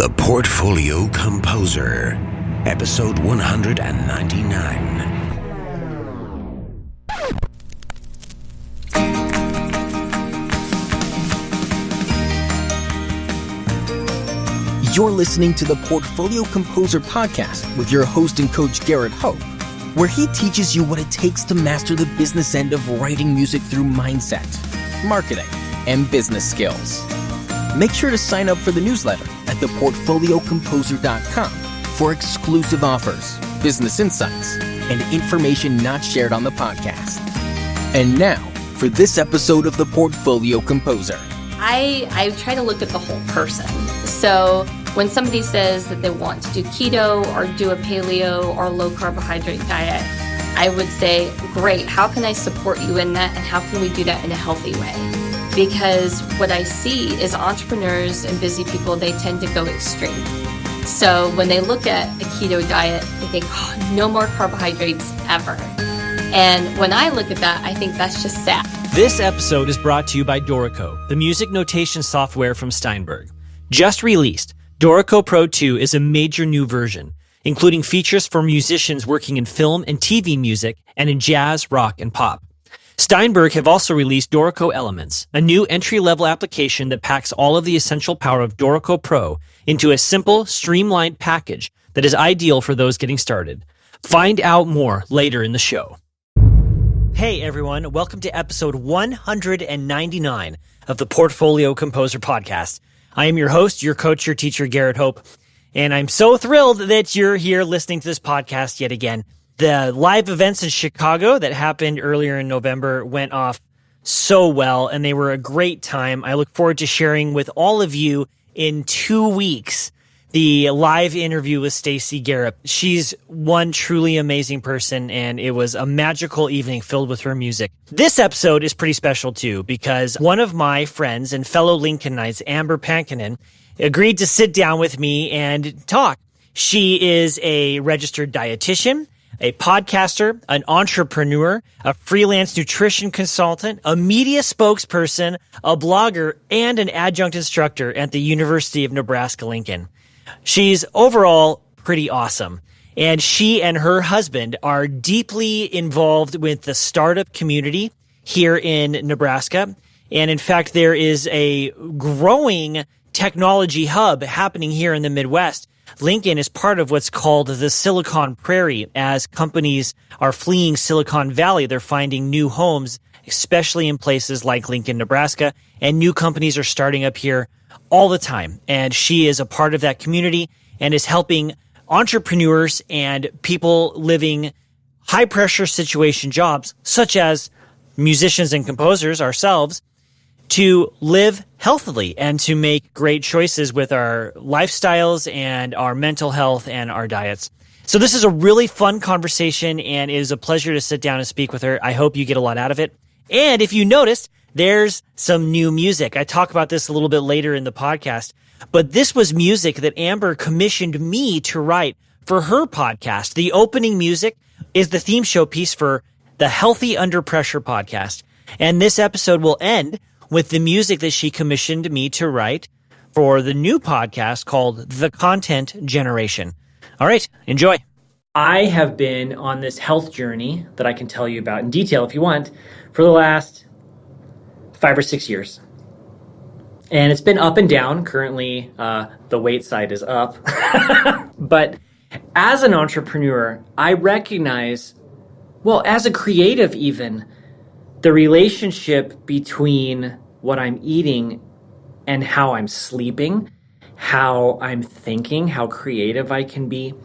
The Portfolio Composer, episode 199. You're listening to the Portfolio Composer podcast with your host and coach Garrett Hope, where he teaches you what it takes to master the business end of writing music through mindset, marketing, and business skills. Make sure to sign up for the newsletter at theportfoliocomposer.com for exclusive offers, business insights, and information not shared on the podcast. And now, for this episode of the Portfolio Composer. I try to look at the whole person. So when somebody says that they want to do keto or do a paleo or low carbohydrate diet, I would say, great, how can I support you in that and how can we do that in a healthy way? Because what I see is entrepreneurs and busy people, they tend to go extreme. So when they look at a keto diet, they think, oh, no more carbohydrates ever. And when I look at that, I think that's just sad. This episode is brought to you by Dorko, the music notation software from Steinberg. Just released, Dorko Pro 2 is a major new version, including features for musicians working in film and TV music and in jazz, rock, and pop. Steinberg have also released Dorko Elements, a new entry-level application that packs all of the essential power of Dorko Pro into a simple, streamlined package that is ideal for those getting started. Find out more later in the show. Hey everyone, welcome to episode 199 of the Portfolio Composer podcast. I am your host, your coach, your teacher, Garrett Hope, and I'm so thrilled that you're here listening to this podcast yet again. The live events in Chicago that happened earlier in November went off so well, and they were a great time. I look forward to sharing with all of you in 2 weeks the live interview with Stacey Garrett. She's one truly amazing person, and it was a magical evening filled with her music. This episode is pretty special too, because one of my friends and fellow Lincolnites, Amber Pankonin, agreed to sit down with me and talk. She is a registered dietitian, a podcaster, an entrepreneur, a freelance nutrition consultant, a media spokesperson, a blogger, and an adjunct instructor at the University of Nebraska-Lincoln. She's overall pretty awesome, and she and her husband are deeply involved with the startup community here in Nebraska. And in fact, there is a growing technology hub happening here in the Midwest. Lincoln is part of what's called the Silicon Prairie. As companies are fleeing Silicon Valley, they're finding new homes, especially in places like Lincoln, Nebraska, and new companies are starting up here all the time. And she is a part of that community and is helping entrepreneurs and people living high pressure situation jobs, such as musicians and composers ourselves, to live healthily and to make great choices with our lifestyles and our mental health and our diets. So this is a really fun conversation, and it is a pleasure to sit down and speak with her. I hope you get a lot out of it. And if you noticed, there's some new music. I talk about this a little bit later in the podcast, but this was music that Amber commissioned me to write for her podcast. The opening music is the theme show piece for the Healthy Under Pressure podcast. And this episode will end with the music that she commissioned me to write for the new podcast called The Content Generation. All right, enjoy. I have been on this health journey that I can tell you about in detail if you want for the last 5 or 6 years. And it's been up and down. Currently, the weight side is up. But as an entrepreneur, I recognize, well, as a creative even, the relationship between what I'm eating and how I'm sleeping, how I'm thinking, how creative I can be.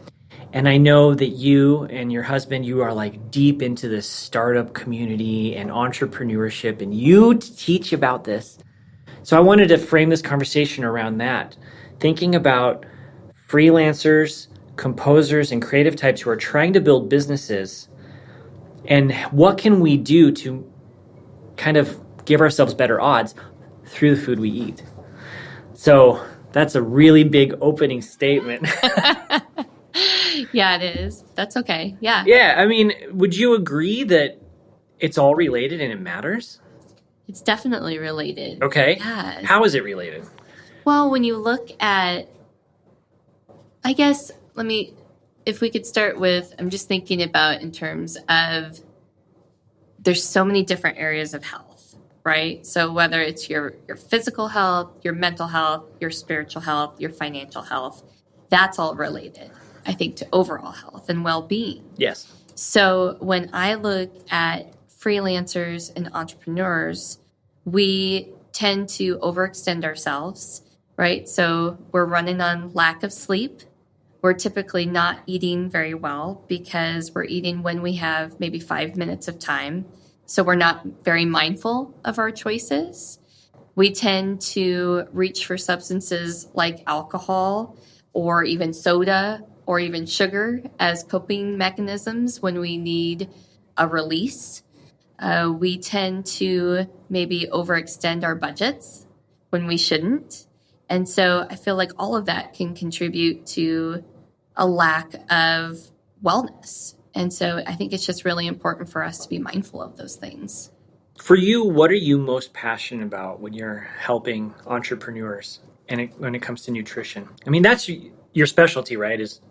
And I know that you and your husband, you are like deep into this startup community and entrepreneurship, and you teach about this. So I wanted to frame this conversation around that, thinking about freelancers, composers, and creative types who are trying to build businesses, and what can we do to kind of give ourselves better odds through the food we eat. So that's a really big opening statement. Yeah, it is. That's okay. Yeah. Yeah. I mean, would you agree that it's all related and it matters? It's definitely related. Okay. Yes. How is it related? Well, when you look at I guess if we could start with, I'm just thinking about in terms of there's so many different areas of health, right? So whether it's your physical health, your mental health, your spiritual health, your financial health, that's all related, I think, to overall health and well-being. Yes. So when I look at freelancers and entrepreneurs, we tend to overextend ourselves, right? So we're running on lack of sleep. We're typically not eating very well because we're eating when we have maybe 5 minutes of time. So we're not very mindful of our choices. We tend to reach for substances like alcohol or even soda or even sugar as coping mechanisms when we need a release. We tend to maybe overextend our budgets when we shouldn't. And so I feel like all of that can contribute to a lack of wellness. And so I think it's just really important for us to be mindful of those things. For you, what are you most passionate about when you're helping entrepreneurs and when it comes to nutrition? I mean, that's your specialty, right? Is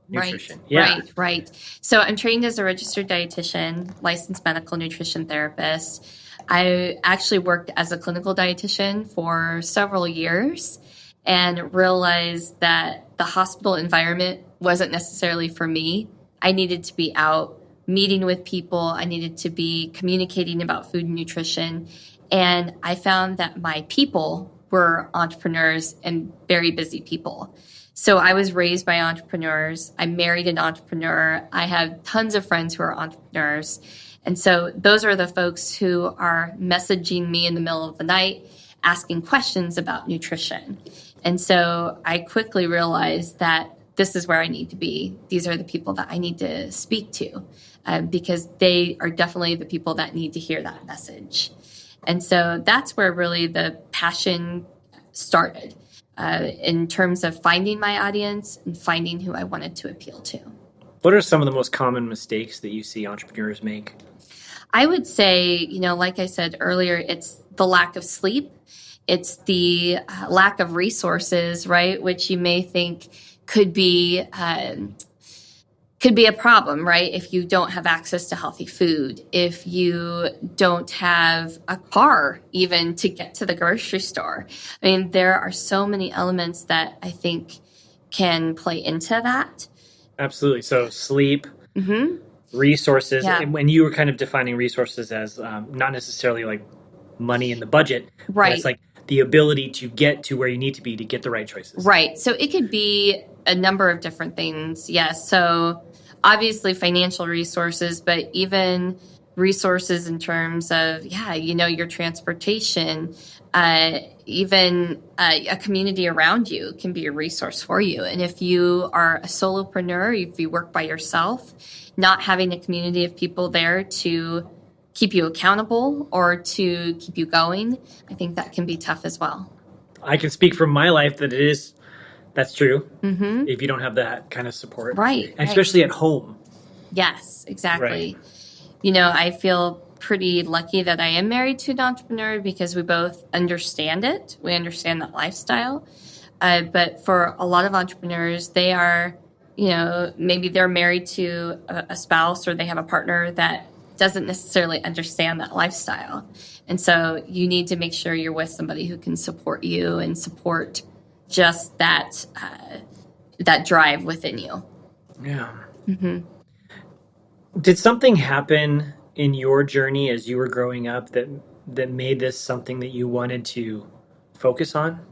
nutrition. Right, Yeah. right. So I'm trained as a registered dietitian, licensed medical nutrition therapist. I actually worked as a clinical dietitian for several years and realized that the hospital environment wasn't necessarily for me. I needed to be out meeting with people. I needed to be communicating about food and nutrition. And I found that my people were entrepreneurs and very busy people. So I was raised by entrepreneurs. I married an entrepreneur. I have tons of friends who are entrepreneurs. And so those are the folks who are messaging me in the middle of the night, asking questions about nutrition. And so I quickly realized that this is where I need to be. These are the people that I need to speak to because they are definitely the people that need to hear that message. And so that's where really the passion started in terms of finding my audience and finding who I wanted to appeal to. What are some of the most common mistakes that you see entrepreneurs make? I would say, like I said earlier, it's the lack of sleep. It's the lack of resources, right? Which you may think could be a problem, right? If you don't have access to healthy food, if you don't have a car even to get to the grocery store. I mean, there are so many elements that I think can play into that. Absolutely. So sleep, resources, Yeah. and when you were kind of defining resources as not necessarily like money in the budget, Right. but it's like the ability to get to where you need to be to get the right choices. Right. So it could be a number of different things. Yes. So obviously financial resources, but even resources in terms of, your transportation, even a community around you can be a resource for you. And if you are a solopreneur, if you work by yourself, not having a community of people there to keep you accountable or to keep you going, I think that can be tough as well. I can speak from my life that that's true. If you don't have that kind of support. Right. And especially at home. Yes, exactly. Right. I feel pretty lucky that I am married to an entrepreneur because we both understand it. We understand that lifestyle. But for a lot of entrepreneurs, they are, maybe they're married to a spouse or they have a partner that doesn't necessarily understand that lifestyle. And so you need to make sure you're with somebody who can support you and support just that drive within you. Yeah. Did something happen in your journey as you were growing up that made this something that you wanted to focus on?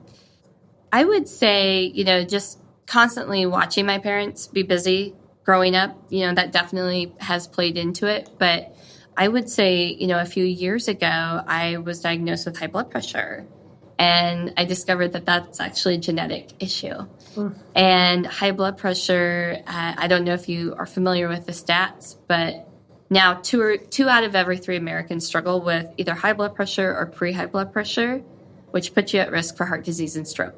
I would say, just constantly watching my parents be busy growing up, that definitely has played into it. But I would say, a few years ago, I was diagnosed with high blood pressure. And I discovered that that's actually a genetic issue. And high blood pressure, I don't know if you are familiar with the stats, but now two out of every 3 Americans struggle with either high blood pressure or pre-high blood pressure, which puts you at risk for heart disease and stroke.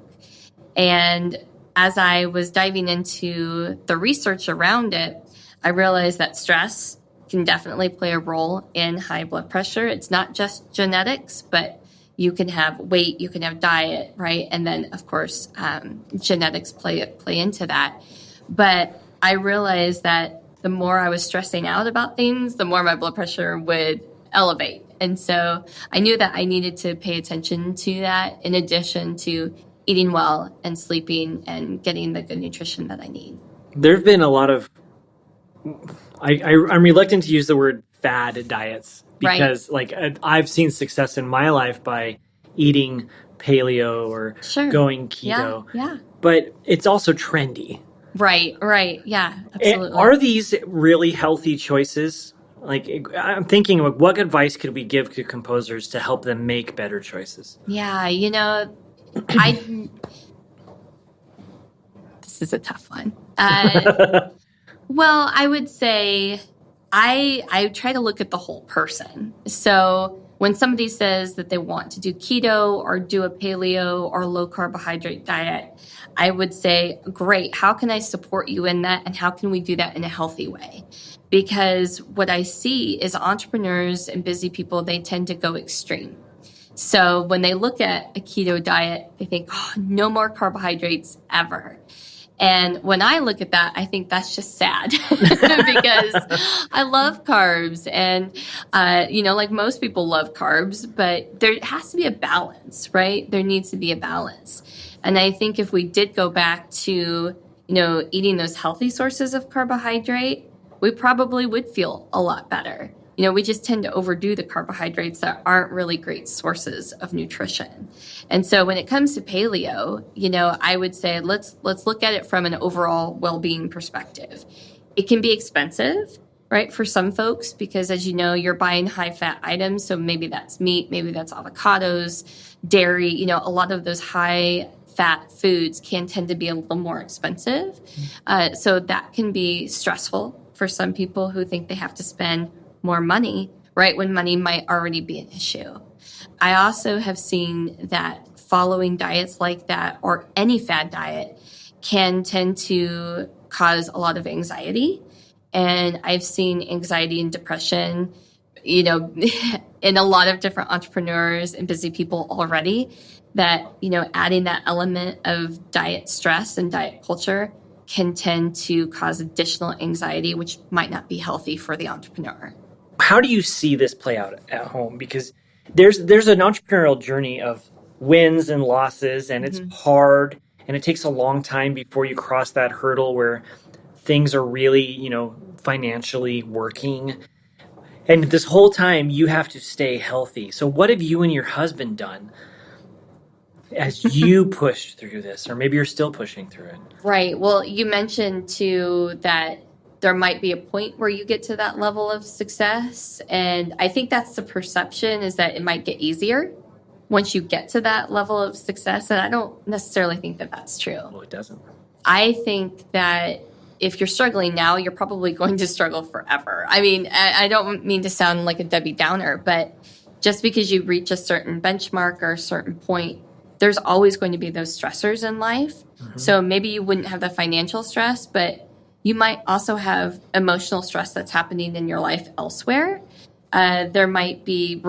And as I was diving into the research around it, I realized that stress can definitely play a role in high blood pressure. It's not just genetics, but you can have weight, you can have diet, right? And then, of course, genetics play into that. But I realized that the more I was stressing out about things, the more my blood pressure would elevate. And so I knew that I needed to pay attention to that in addition to eating well and sleeping and getting the good nutrition that I need. There have been a lot of, I'm reluctant to use the word fad diets because I've seen success in my life by eating paleo or going keto. Yeah. But it's also trendy. Right. Yeah, absolutely. Are these really healthy choices? I'm thinking, what advice could we give to composers to help them make better choices? Yeah, this is a tough one. Well, I would say I try to look at the whole person. So when somebody says that they want to do keto or do a paleo or low carbohydrate diet, I would say, great, how can I support you in that? And how can we do that in a healthy way? Because what I see is entrepreneurs and busy people, they tend to go extreme. So when they look at a keto diet, they think, no more carbohydrates ever. And when I look at that, I think that's just sad because I love carbs and, like most people love carbs, but there has to be a balance, right? There needs to be a balance. And I think if we did go back to, eating those healthy sources of carbohydrate, we probably would feel a lot better. We just tend to overdo the carbohydrates that aren't really great sources of nutrition. And so when it comes to paleo, I would say let's look at it from an overall well-being perspective. It can be expensive, right, for some folks because, as you know, you're buying high-fat items. So maybe that's meat, maybe that's avocados, dairy. A lot of those high-fat foods can tend to be a little more expensive. So that can be stressful for some people who think they have to spend more money, right, when money might already be an issue. I also have seen that following diets like that or any fad diet can tend to cause a lot of anxiety. And I've seen anxiety and depression, in a lot of different entrepreneurs and busy people already that, adding that element of diet stress and diet culture can tend to cause additional anxiety, which might not be healthy for the entrepreneur. How do you see this play out at home? Because there's an entrepreneurial journey of wins and losses, and it's hard, and it takes a long time before you cross that hurdle where things are really, financially working. And this whole time, you have to stay healthy. So what have you and your husband done as you pushed through this? Or maybe you're still pushing through it. Right. Well, you mentioned, too, that there might be a point where you get to that level of success. And I think that's the perception, is that it might get easier once you get to that level of success. And I don't necessarily think that that's true. Well, it doesn't. I think that if you're struggling now, you're probably going to struggle forever. I mean, I don't mean to sound like a Debbie Downer, but just because you reach a certain benchmark or a certain point, there's always going to be those stressors in life. So maybe you wouldn't have the financial stress, but you might also have emotional stress that's happening in your life elsewhere. There might be,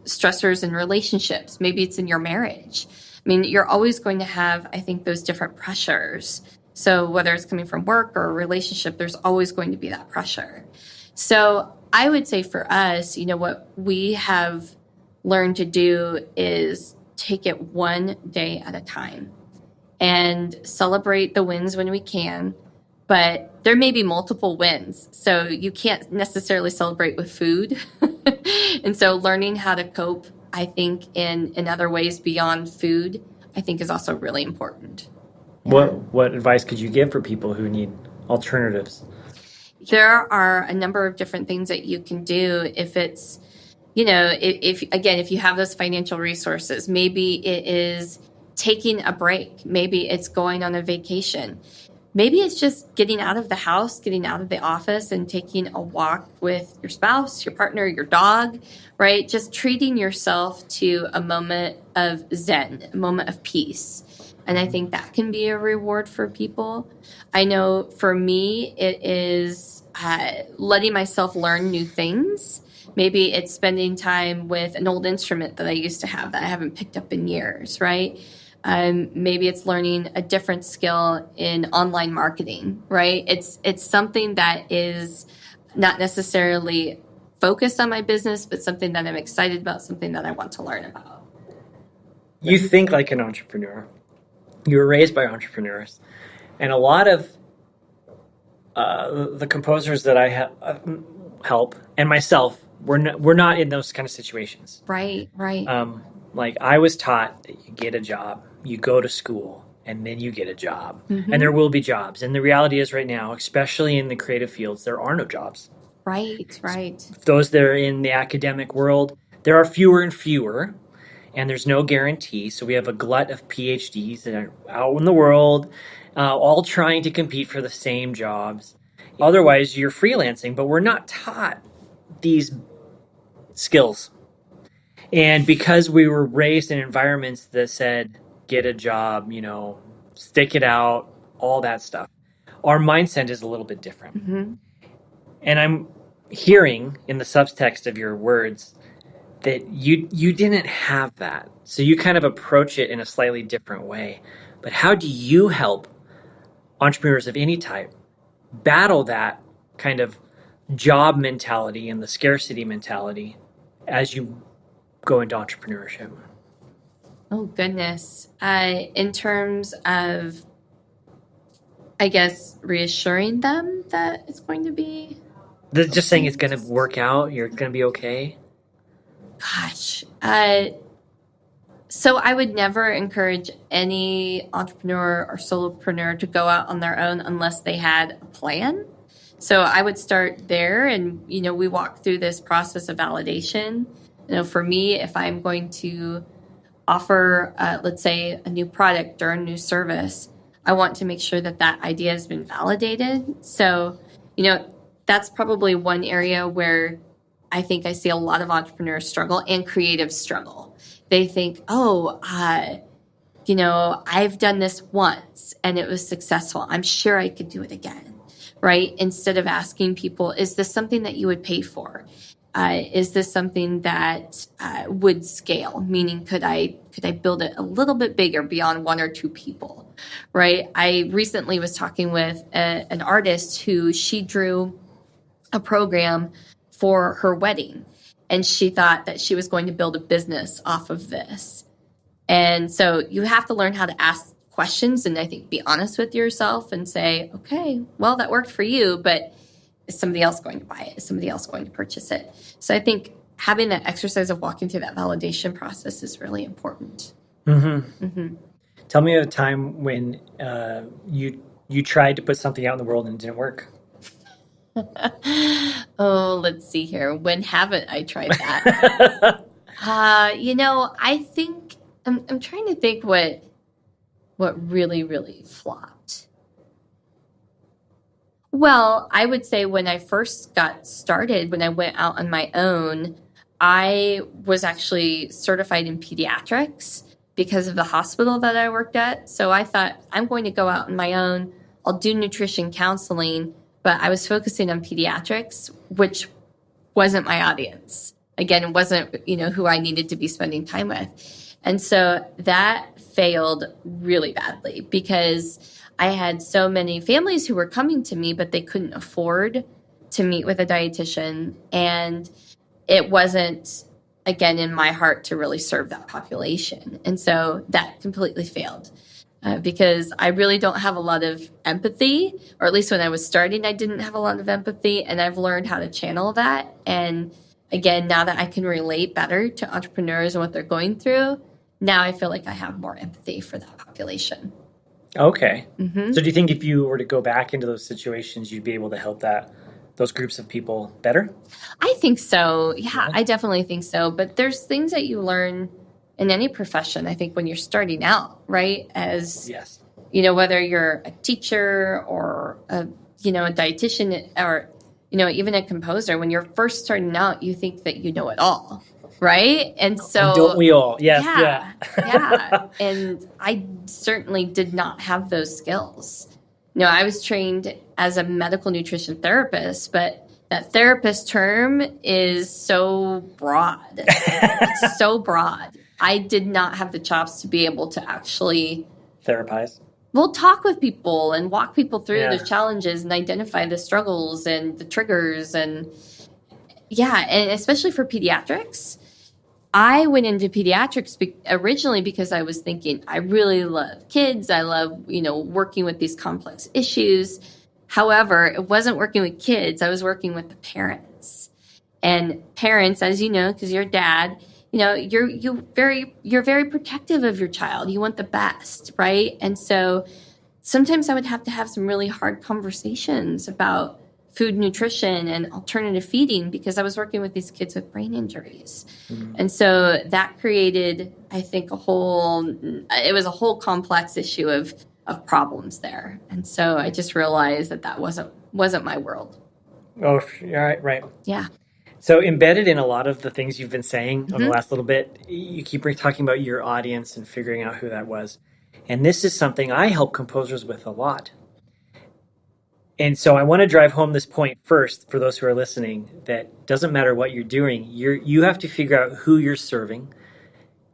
stressors in relationships. Maybe it's in your marriage. I mean, you're always going to have, I think, those different pressures. So whether it's coming from work or a relationship, there's always going to be that pressure. So I would say for us, what we have learned to do is take it one day at a time and celebrate the wins when we can. But there may be multiple wins, so you can't necessarily celebrate with food. And so learning how to cope, I think, in other ways beyond food, I think is also really important. What advice could you give for people who need alternatives? There are a number of different things that you can do if it's, if you have those financial resources. Maybe it is taking a break. Maybe it's going on a vacation. Maybe it's just getting out of the house, getting out of the office and taking a walk with your spouse, your partner, your dog, right? Just treating yourself to a moment of zen, a moment of peace. And I think that can be a reward for people. I know for me, it is letting myself learn new things. Maybe it's spending time with an old instrument that I used to have that I haven't picked up in years, right? Maybe it's learning a different skill in online marketing, right? It's something that is not necessarily focused on my business, but something that I'm excited about, something that I want to learn about. You think like an entrepreneur. You were raised by entrepreneurs. And a lot of the composers that I help, and myself, we're not in those kind of situations. Right. Like I was taught that you get a job, you go to school, and then you get a job. Mm-hmm. And there will be jobs. And the reality is right now, especially in the creative fields, there are no jobs. Right. Those that are in the academic world, there are fewer and fewer, and there's no guarantee. So we have a glut of PhDs that are out in the world, all trying to compete for the same jobs. Otherwise, you're freelancing, but we're not taught these skills. And because we were raised in environments that said, get a job, stick it out, all that stuff, our mindset is a little bit different. Mm-hmm. And I'm hearing in the subtext of your words that you didn't have that. So you kind of approach it in a slightly different way. But how do you help entrepreneurs of any type battle that kind of job mentality and the scarcity mentality as you go into entrepreneurship? Oh, goodness. In terms of, I guess, reassuring them that it's going to be... Just saying it's going to work out, you're going to be okay? Gosh. So I would never encourage any entrepreneur or solopreneur to go out on their own unless they had a plan. So I would start there and, we walk through this process of validation. For me, if I'm going to offer, let's say, a new product or a new service, I want to make sure that idea has been validated. So, that's probably one area where I think I see a lot of entrepreneurs struggle and creatives struggle. They think, I've done this once and it was successful. I'm sure I could do it again, right? Instead of asking people, is this something that you would pay for? Is this something that would scale? Meaning, could I build it a little bit bigger beyond one or two people, right? I recently was talking with an artist who she drew a program for her wedding, and she thought that she was going to build a business off of this. And so you have to learn how to ask questions and I think be honest with yourself and say, okay, well, that worked for you, but is somebody else going to buy it? Is somebody else going to purchase it? So I think having that exercise of walking through that validation process is really important. Mm-hmm. Mm-hmm. Tell me of a time when you tried to put something out in the world and it didn't work. Oh, let's see here. When haven't I tried that? I think I'm trying to think what really, really flopped. Well, I would say when I first got started, when I went out on my own, I was actually certified in pediatrics because of the hospital that I worked at. So I thought, I'm going to go out on my own. I'll do nutrition counseling, but I was focusing on pediatrics, which wasn't my audience. Again, it wasn't, who I needed to be spending time with. And so that failed really badly because I had so many families who were coming to me, but they couldn't afford to meet with a dietitian. And it wasn't, again, in my heart to really serve that population. And so that completely failed. Because I really don't have a lot of empathy, or at least when I was starting, I didn't have a lot of empathy, and I've learned how to channel that. And again, now that I can relate better to entrepreneurs and what they're going through, now I feel like I have more empathy for that population. Okay. Mm-hmm. So do you think if you were to go back into those situations, you'd be able to help those groups of people better? I think so. Yeah, I definitely think so. But there's things that you learn in any profession, I think, when you're starting out, right? As, yes. Whether you're a teacher or a dietitian or, even a composer, when you're first starting out, you think that you know it all, right? And so... Don't we all? Yes. Yeah. And I certainly did not have those skills. I was trained as a medical nutrition therapist, but That therapist term is so broad. It's so broad. I did not have the chops to be able to actually Therapize. We'll talk with people and walk people through the challenges and identify the struggles and the triggers. And especially for pediatrics. I went into pediatrics originally because I was thinking, I really love kids. I love, working with these complex issues. However, it wasn't working with kids. I was working with the parents. And parents, as you know, because you're a dad, you're very protective of your child. You want the best, right? And so sometimes I would have to have some really hard conversations about food nutrition and alternative feeding because I was working with these kids with brain injuries. Mm-hmm. And so that created, I think, it was a whole complex issue of problems there. And so I just realized that wasn't my world. Oh, right. Yeah. So embedded in a lot of the things you've been saying on the last little bit, you keep talking about your audience and figuring out who that was. And this is something I help composers with a lot. And so I want to drive home this point first for those who are listening, that doesn't matter what you're doing, you have to figure out who you're serving.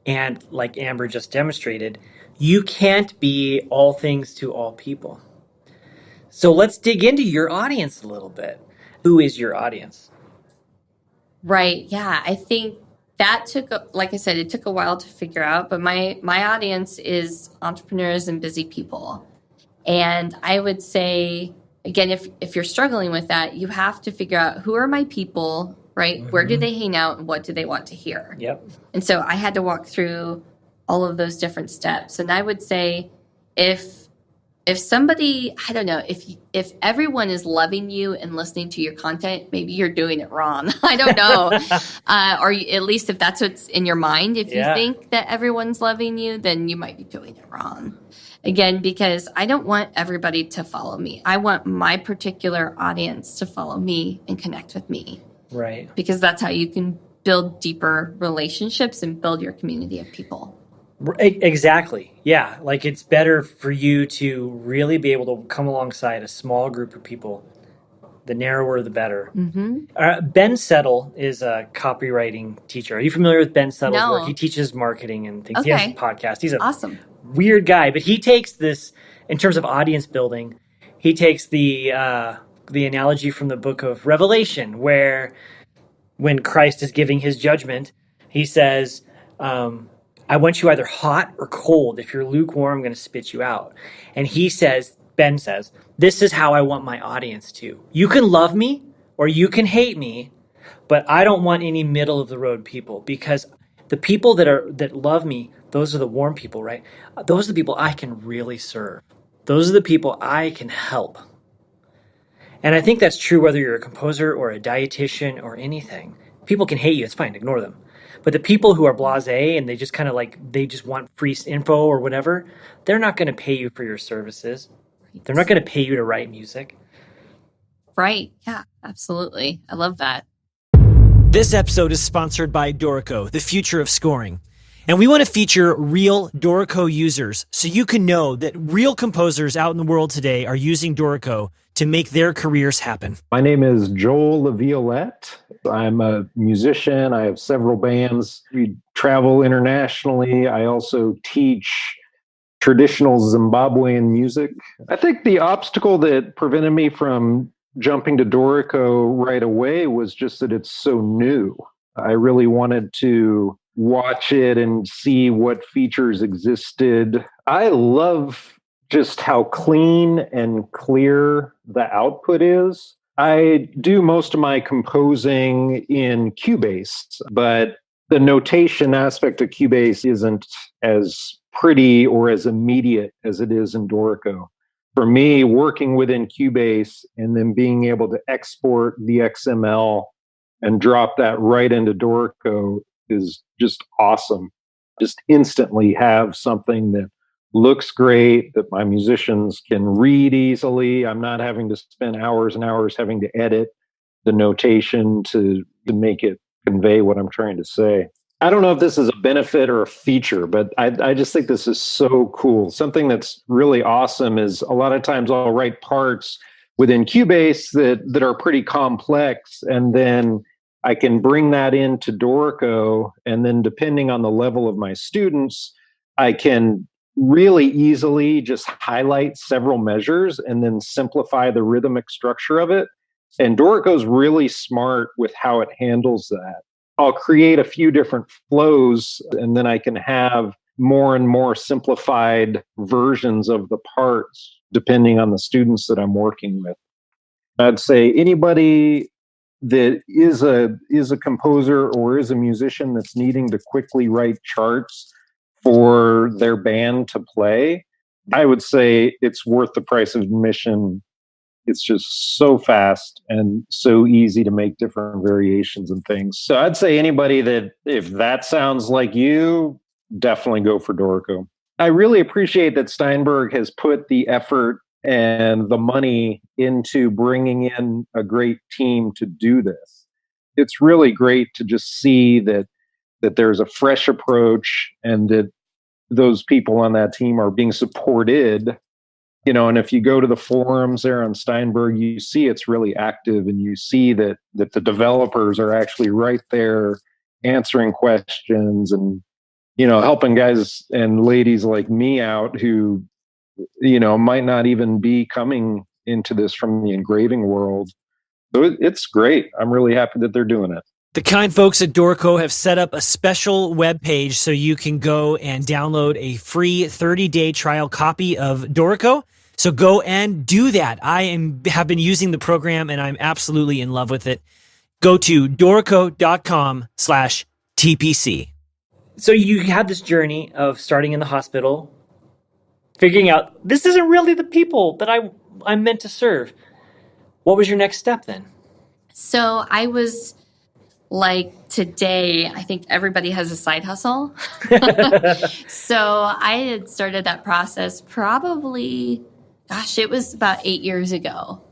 And like Amber just demonstrated, you can't be all things to all people. So let's dig into your audience a little bit. Who is your audience? Right. Yeah. I think that like I said, it took a while to figure out, but my audience is entrepreneurs and busy people. And I would say, again, if you're struggling with that, you have to figure out who are my people, right? Mm-hmm. Where do they hang out and what do they want to hear? Yep. And so I had to walk through all of those different steps. And I would say if somebody, I don't know, if everyone is loving you and listening to your content, maybe you're doing it wrong. I don't know. Or at least if that's what's in your mind, if you think that everyone's loving you, then you might be doing it wrong. Again, because I don't want everybody to follow me. I want my particular audience to follow me and connect with me. Right. Because that's how you can build deeper relationships and build your community of people. Exactly. Yeah. Like it's better for you to really be able to come alongside a small group of people. The narrower, the better. Mm-hmm. Ben Settle is a copywriting teacher. Are you familiar with Ben Settle's work? He teaches marketing and things. Okay. He has a podcast. He's awesome. Weird guy, but he takes this in terms of audience building. He takes the analogy from the book of Revelation, where when Christ is giving his judgment, he says, I want you either hot or cold. If you're lukewarm, I'm going to spit you out. And Ben says, this is how I want my audience to. You can love me or you can hate me, but I don't want any middle of the road people, because the people that love me, those are the warm people, right? Those are the people I can really serve. Those are the people I can help. And I think that's true whether you're a composer or a dietitian or anything. People can hate you. It's fine. Ignore them. But the people who are blasé and they just kind of they just want free info or whatever, they're not going to pay you for your services. They're not going to pay you to write music. Right. Yeah, absolutely. I love that. This episode is sponsored by Dorko, the future of scoring. And we want to feature real Dorko users so you can know that real composers out in the world today are using Dorko to make their careers happen. My name is Joel LaViolette. I'm a musician. I have several bands. We travel internationally. I also teach traditional Zimbabwean music. I think the obstacle that prevented me from jumping to Dorko right away was just that it's so new. I really wanted to watch it and see what features existed. I love just how clean and clear the output is. I do most of my composing in Cubase, but the notation aspect of Cubase isn't as pretty or as immediate as it is in Dorko. For me, working within Cubase and then being able to export the XML and drop that right into Dorko is just awesome. Just instantly have something that looks great, that my musicians can read easily. I'm not having to spend hours and hours having to edit the notation to make it convey what I'm trying to say. I don't know if this is a benefit or a feature, but I just think this is so cool. Something that's really awesome is a lot of times I'll write parts within Cubase that are pretty complex. And then I can bring that into Dorko. And then depending on the level of my students, I can really easily just highlight several measures and then simplify the rhythmic structure of it. And Dorko's really smart with how it handles that. I'll create a few different flows, and then I can have more and more simplified versions of the parts depending on the students that I'm working with. I'd say anybody that is a composer or is a musician that's needing to quickly write charts for their band to play, I would say it's worth the price of admission. It's just so fast and so easy to make different variations and things. So I'd say anybody that, if that sounds like you, definitely go for Dorko. I really appreciate that Steinberg has put the effort and the money into bringing in a great team to do this. It's really great to just see that there's a fresh approach and that those people on that team are being supported. And if you go to the forums there on Steinberg, you see it's really active, and you see that the developers are actually right there answering questions and, helping guys and ladies like me out who, might not even be coming into this from the engraving world. So it's great. I'm really happy that they're doing it. The kind folks at Dorko have set up a special web page so you can go and download a free 30-day trial copy of Dorko. So go and do that. Have been using the program and I'm absolutely in love with it. Go to dorko.com/TPC. So you had this journey of starting in the hospital, figuring out this isn't really the people that I'm meant to serve. What was your next step then? So I was like, today, I think everybody has a side hustle. So I had started that process probably, it was about 8 years ago.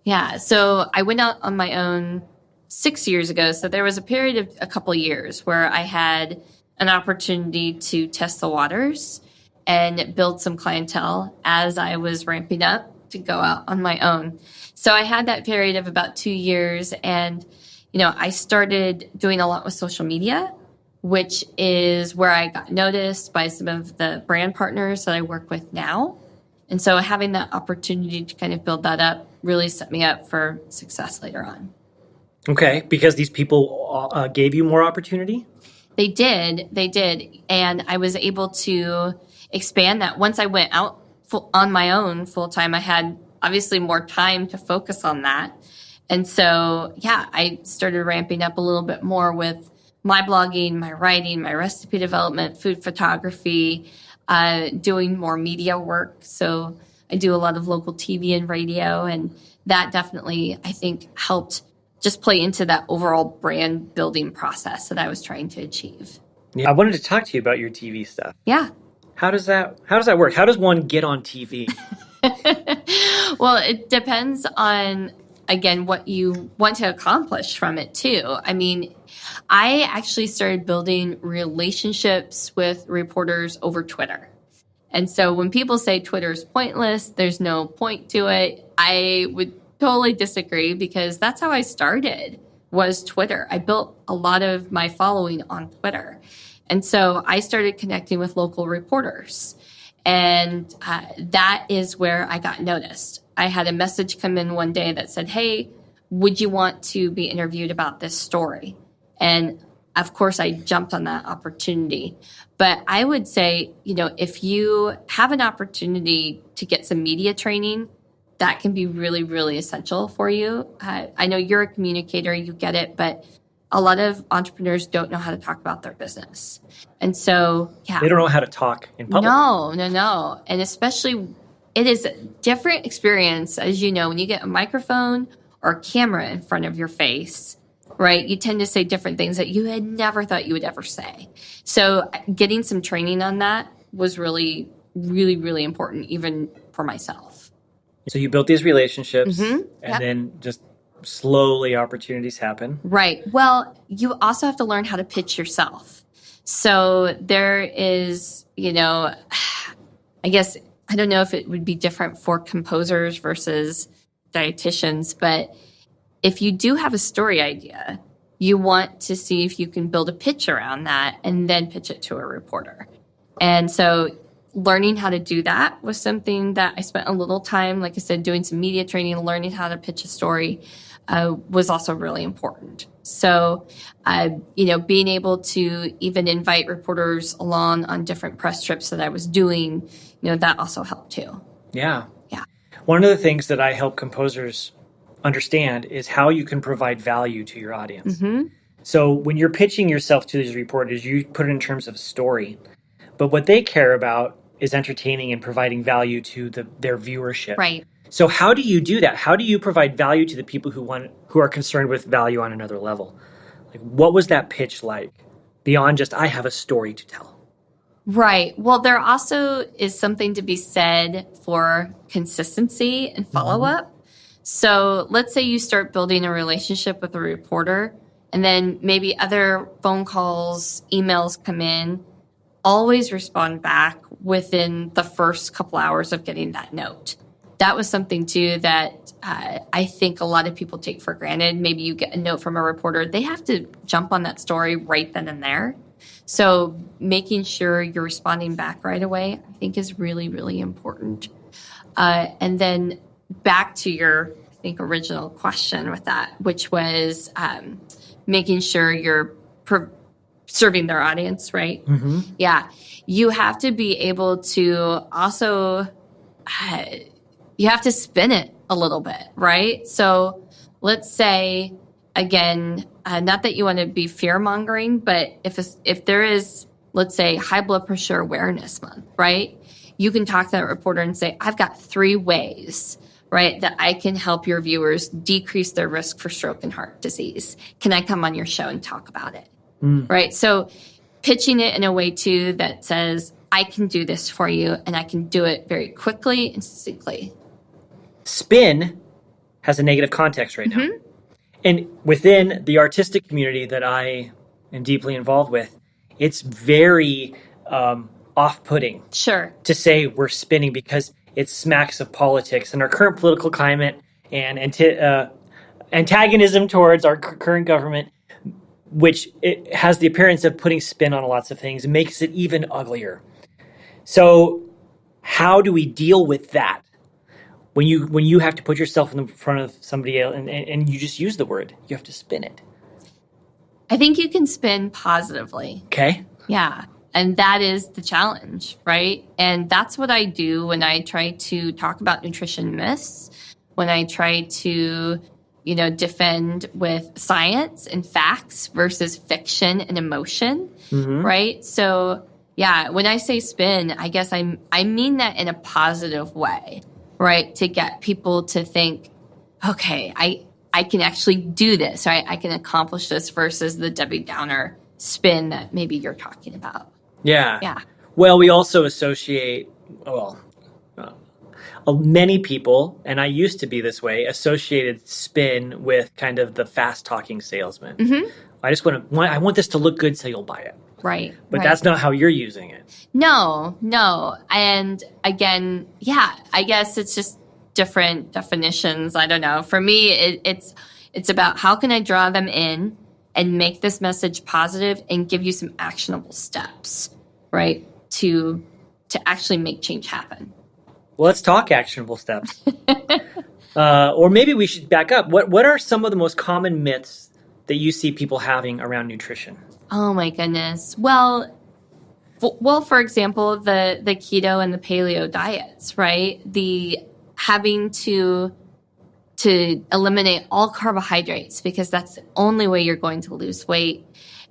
Yeah. So I went out on my own 6 years ago. So there was a period of a couple of years where I had an opportunity to test the waters and build some clientele as I was ramping up to go out on my own. So I had that period of about 2 years, and I started doing a lot with social media, which is where I got noticed by some of the brand partners that I work with now. And so having that opportunity to kind of build that up really set me up for success later on. Okay, because these people gave you more opportunity? They did. And I was able to expand that. Once I went out on my own full time, I had obviously more time to focus on that. And so, I started ramping up a little bit more with my blogging, my writing, my recipe development, food photography, doing more media work. So I do a lot of local TV and radio, and that definitely, I think, helped just play into that overall brand building process that I was trying to achieve. Yeah. I wanted to talk to you about your TV stuff. Yeah. How does that work? How does one get on TV? Well, it depends on, again, what you want to accomplish from it too. I mean, I actually started building relationships with reporters over Twitter. And so when people say Twitter is pointless, there's no point to it, I would totally disagree, because that's how I started, was Twitter. I built a lot of my following on Twitter. And so I started connecting with local reporters. And that is where I got noticed. I had a message come in one day that said, hey, would you want to be interviewed about this story? And of course, I jumped on that opportunity. But I would say, if you have an opportunity to get some media training, that can be really, really essential for you. I know you're a communicator, you get it, but a lot of entrepreneurs don't know how to talk about their business. And so, They don't know how to talk in public. No. And especially, it is a different experience, as you know, when you get a microphone or a camera in front of your face, right? You tend to say different things that you had never thought you would ever say. So getting some training on that was really, really, really important, even for myself. So you built these relationships, and then just slowly opportunities happen. Right. Well, you also have to learn how to pitch yourself. So there is, I guess, I don't know if it would be different for composers versus dietitians, but if you do have a story idea, you want to see if you can build a pitch around that and then pitch it to a reporter. And so learning how to do that was something that I spent a little time, like I said, doing some media training, learning how to pitch a story was also really important. So, being able to even invite reporters along on different press trips that I was doing, that also helped too. Yeah. Yeah. One of the things that I help composers understand is how you can provide value to your audience. Mm-hmm. So when you're pitching yourself to these reporters, you put it in terms of a story. But what they care about is entertaining and providing value to their viewership. Right. So how do you do that? How do you provide value to the people who are concerned with value on another level? Like, what was that pitch like beyond just, I have a story to tell? Right. Well, there also is something to be said for consistency and follow-up. Mm-hmm. So let's say you start building a relationship with a reporter, and then maybe other phone calls, emails come in. Always respond back within the first couple hours of getting that note. That was something, too, that I think a lot of people take for granted. Maybe you get a note from a reporter. They have to jump on that story right then and there. So making sure you're responding back right away, I think, is really, really important. And then back to your, I think, original question with that, which was making sure you're serving their audience, right? Mm-hmm. Yeah. You have to be able to also, you have to spin it a little bit, right? So let's say, again, not that you want to be fear-mongering, but if there is, let's say, High Blood Pressure Awareness Month, right? You can talk to that reporter and say, I've got 3 ways, right, that I can help your viewers decrease their risk for stroke and heart disease. Can I come on your show and talk about it? Right? So pitching it in a way, too, that says, I can do this for you, and I can do it very quickly and succinctly. Spin has a negative context right now. Mm-hmm. And within the artistic community that I am deeply involved with, it's very off-putting to say we're spinning, because it smacks of politics and our current political climate and antagonism towards our current government, which it has the appearance of putting spin on lots of things and makes it even uglier. So how do we deal with that? When you have to put yourself in the front of somebody else and you just use the word, you have to spin it. I think you can spin positively. Okay. Yeah. And that is the challenge, right? And that's what I do when I try to talk about nutrition myths, when I try to, defend with science and facts versus fiction and emotion, right? So, yeah, when I say spin, I guess I mean that in a positive way, right? To get people to think, okay, I can actually do this, right? I can accomplish this versus the Debbie Downer spin that maybe you're talking about. Yeah. Yeah. Well, we also associate, many people, and I used to be this way, associated spin with kind of the fast-talking salesman. Mm-hmm. I want this to look good so you'll buy it. Right. But that's not how you're using it. No. And again, yeah, I guess it's just different definitions. I don't know. For me, it's about how can I draw them in and make this message positive and give you some actionable steps, right, to actually make change happen. Well, let's talk actionable steps. Or maybe we should back up. What are some of the most common myths that you see people having around nutrition? Oh, my goodness. Well, for example, the keto and the paleo diets, right? The having to eliminate all carbohydrates because that's the only way you're going to lose weight.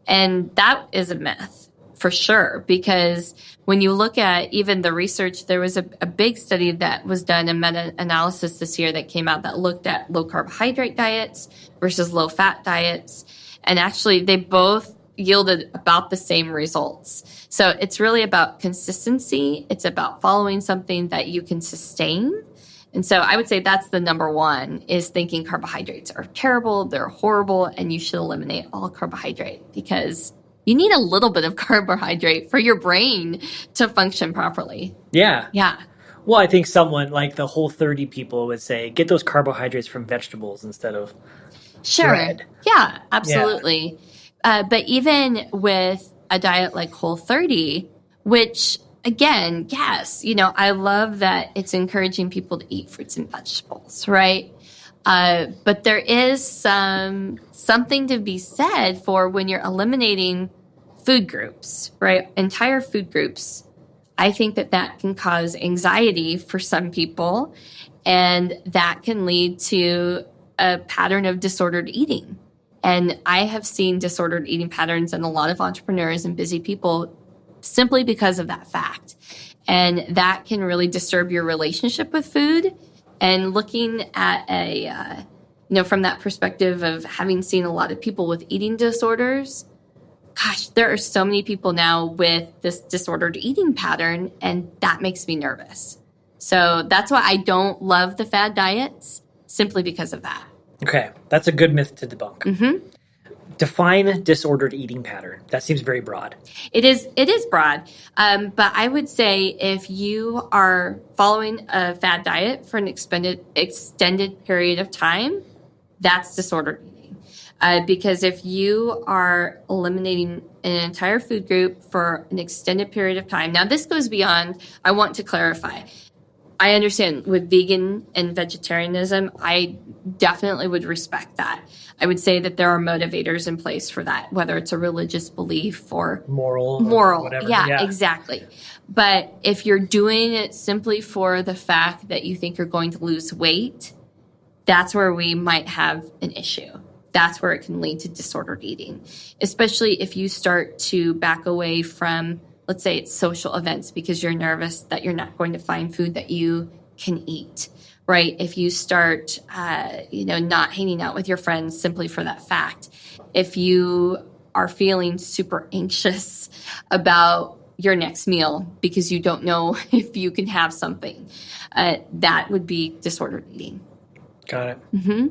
And that is a myth for sure, because when you look at even the research, there was a big study that was done, a meta-analysis this year that came out that looked at low carbohydrate diets versus low fat diets. And actually they both yielded about the same results. So it's really about consistency. It's about following something that you can sustain. And so I would say that's the number one, is thinking carbohydrates are terrible, they're horrible, and you should eliminate all carbohydrate because you need a little bit of carbohydrate for your brain to function properly. Yeah. Yeah. Well, I think someone like the Whole30 people would say, get those carbohydrates from vegetables instead of bread. Yeah, absolutely. But even with a diet like Whole30, which again, yes, I love that it's encouraging people to eat fruits and vegetables, right? But there is something to be said for when you're eliminating food groups, right? Entire food groups. I think that can cause anxiety for some people, and that can lead to a pattern of disordered eating. And I have seen disordered eating patterns in a lot of entrepreneurs and busy people simply because of that fact. And that can really disturb your relationship with food. And looking at from that perspective of having seen a lot of people with eating disorders, gosh, there are so many people now with this disordered eating pattern, and that makes me nervous. So that's why I don't love the fad diets, simply because of that. Okay, that's a good myth to debunk. Mm-hmm. Define disordered eating pattern. That seems very broad. It is broad. But I would say if you are following a fad diet for an extended period of time, that's disordered eating. Because if you are eliminating an entire food group for an extended period of time, now this goes beyond, I want to clarify. I understand with vegan and vegetarianism, I definitely would respect that. I would say that there are motivators in place for that, whether it's a religious belief or moral, or whatever. Yeah, exactly. But if you're doing it simply for the fact that you think you're going to lose weight, that's where we might have an issue. That's where it can lead to disordered eating, especially if you start to back away from, let's say it's social events because you're nervous that you're not going to find food that you can eat, right? If you start, not hanging out with your friends simply for that fact. If you are feeling super anxious about your next meal because you don't know if you can have something, that would be disordered eating. Got it. Mm-hmm.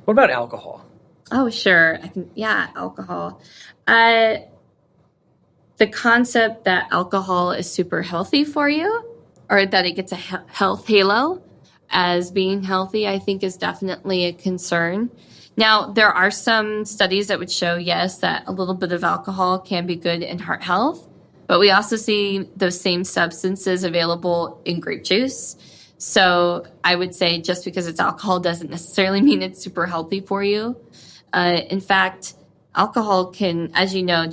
What about alcohol? Oh, sure. Alcohol. The concept that alcohol is super healthy for you, or that it gets a health halo as being healthy, I think is definitely a concern. Now, there are some studies that would show, yes, that a little bit of alcohol can be good in heart health, but we also see those same substances available in grape juice. So I would say just because it's alcohol doesn't necessarily mean it's super healthy for you. In fact, alcohol can, as you know,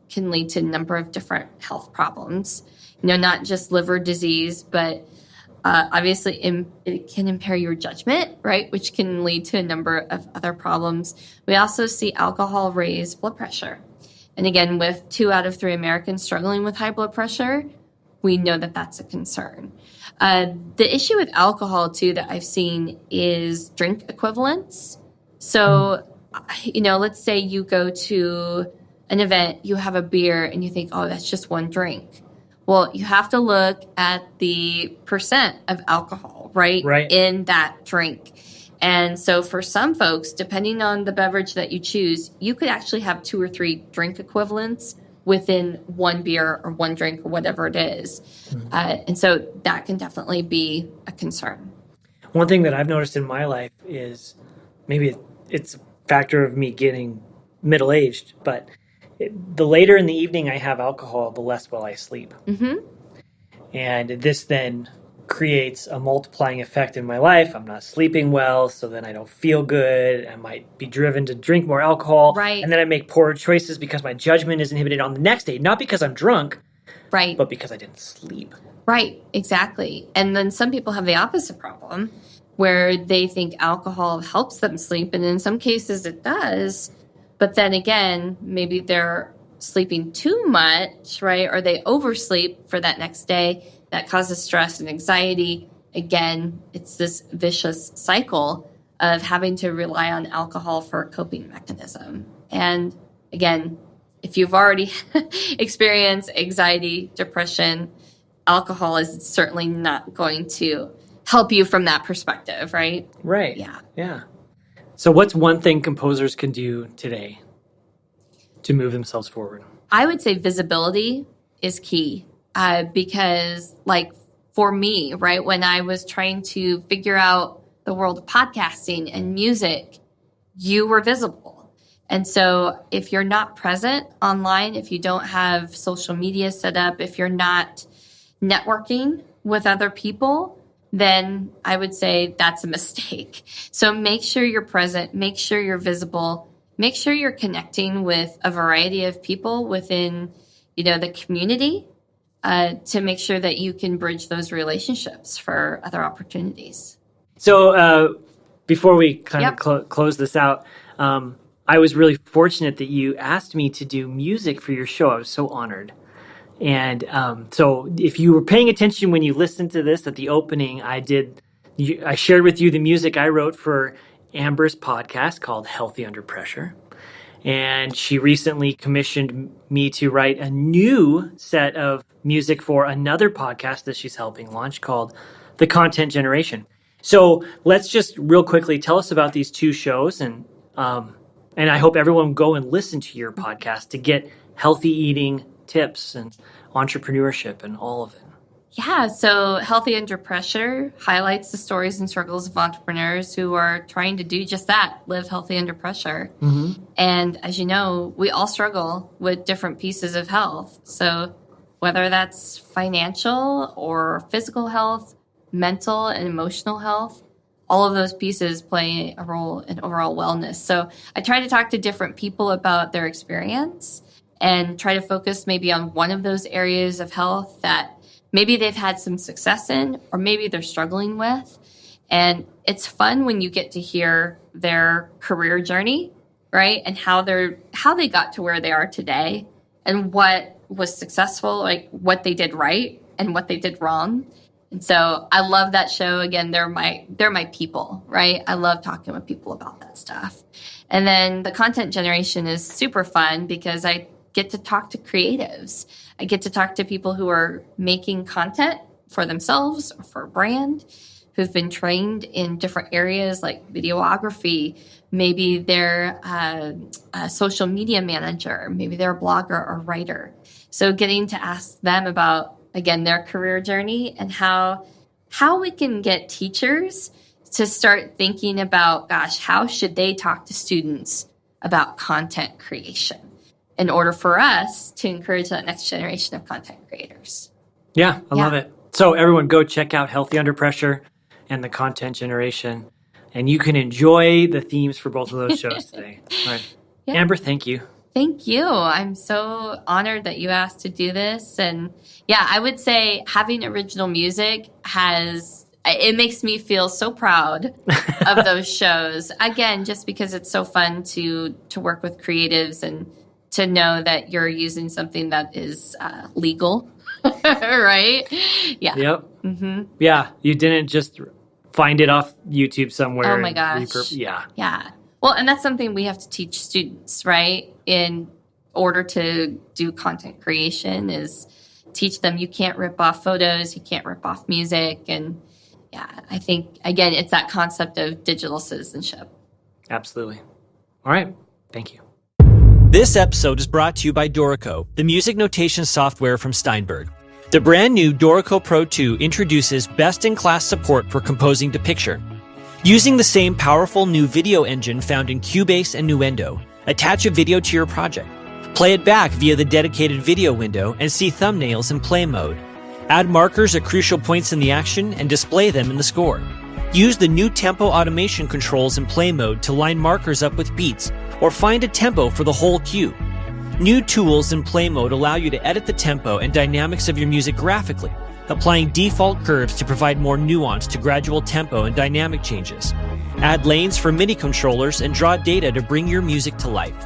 can lead to a number of different health problems. Not just liver disease, but obviously it can impair your judgment, right? Which can lead to a number of other problems. We also see alcohol raise blood pressure. And again, with 2 out of 3 Americans struggling with high blood pressure, we know that that's a concern. The issue with alcohol, too, that I've seen is drink equivalents. So, let's say you go to an event, you have a beer, and you think, oh, that's just one drink. Well, you have to look at the percent of alcohol, right, in that drink. And so for some folks, depending on the beverage that you choose, you could actually have 2 or 3 drink equivalents within one beer or one drink or whatever it is. Mm-hmm. And so that can definitely be a concern. One thing that I've noticed in my life is maybe it's a factor of me getting middle-aged, but the later in the evening I have alcohol, the less well I sleep. Mm-hmm. And this then creates a multiplying effect in my life. I'm not sleeping well, so then I don't feel good. I might be driven to drink more alcohol. Right. And then I make poor choices because my judgment is inhibited on the next day, not because I'm drunk, right, but because I didn't sleep. Right, exactly. And then some people have the opposite problem where they think alcohol helps them sleep, and in some cases it does. But then again, maybe they're sleeping too much, right? Or they oversleep for that next day. That causes stress and anxiety. Again, it's this vicious cycle of having to rely on alcohol for a coping mechanism. And again, if you've already experienced anxiety, depression, alcohol is certainly not going to help you from that perspective, right? Right. Yeah. So what's one thing composers can do today to move themselves forward? I would say visibility is key because, like, for me, right? When I was trying to figure out the world of podcasting and music, you were visible. And so if you're not present online, if you don't have social media set up, if you're not networking with other people, then I would say that's a mistake. So make sure you're present, make sure you're visible, make sure you're connecting with a variety of people within, the community to make sure that you can bridge those relationships for other opportunities. So before we kind of close this out, I was really fortunate that you asked me to do music for your show. I was so honored. And so if you were paying attention when you listened to this at the opening, I shared with you the music I wrote for Amber's podcast called Healthy Under Pressure. And she recently commissioned me to write a new set of music for another podcast that she's helping launch called The Content Generation. So let's just real quickly tell us about these two shows. And I hope everyone go and listen to your podcast to get healthy eating tips and entrepreneurship and all of it. Yeah, so Healthy Under Pressure highlights the stories and struggles of entrepreneurs who are trying to do just that, live healthy under pressure. Mm-hmm. And as you know, we all struggle with different pieces of health. So whether that's financial or physical health, mental and emotional health, all of those pieces play a role in overall wellness. So I try to talk to different people about their experience and try to focus maybe on one of those areas of health that maybe they've had some success in, or maybe they're struggling with. And it's fun when you get to hear their career journey, right? And how they got to where they are today and what was successful, like what they did right and what they did wrong. And so I love that show. Again, they're my people, right? I love talking with people about that stuff. And then the content generation is super fun because I get to talk to creatives. I get to talk to people who are making content for themselves or for a brand, who've been trained in different areas like videography. Maybe they're a social media manager. Maybe they're a blogger or writer. So getting to ask them about, again, their career journey and how we can get teachers to start thinking about, gosh, how should they talk to students about content creation in order for us to encourage that next generation of content creators. Yeah, I love it. So everyone go check out Healthy Under Pressure and The Content Generation, and you can enjoy the themes for both of those shows today. All right. Yeah. Amber, thank you. Thank you. I'm so honored that you asked to do this. And yeah, I would say having original music it makes me feel so proud of those shows. Again, just because it's so fun to work with creatives and to know that you're using something that is legal, right? Yeah. Yep. Mm-hmm. Yeah. You didn't just find it off YouTube somewhere. Oh my gosh. Yeah. Yeah. Well, and that's something we have to teach students, right? In order to do content creation is teach them you can't rip off photos, you can't rip off music. And yeah, I think, again, it's that concept of digital citizenship. Absolutely. All right. Thank you. This episode is brought to you by Dorko, the music notation software from Steinberg. The brand new Dorko Pro 2 introduces best-in-class support for composing to picture. Using the same powerful new video engine found in Cubase and Nuendo, attach a video to your project. Play it back via the dedicated video window and see thumbnails in play mode. Add markers at crucial points in the action and display them in the score. Use the new tempo automation controls in play mode to line markers up with beats, or find a tempo for the whole cue. New tools in play mode allow you to edit the tempo and dynamics of your music graphically, applying default curves to provide more nuance to gradual tempo and dynamic changes. Add lanes for MIDI controllers and draw data to bring your music to life.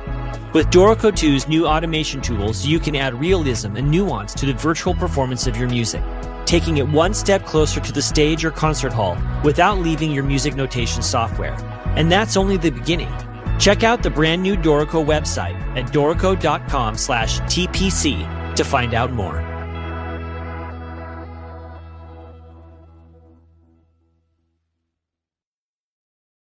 With Dorko 2's new automation tools, you can add realism and nuance to the virtual performance of your music, taking it one step closer to the stage or concert hall without leaving your music notation software. And that's only the beginning. Check out the brand new Dorko website at dorko.com/TPC to find out more.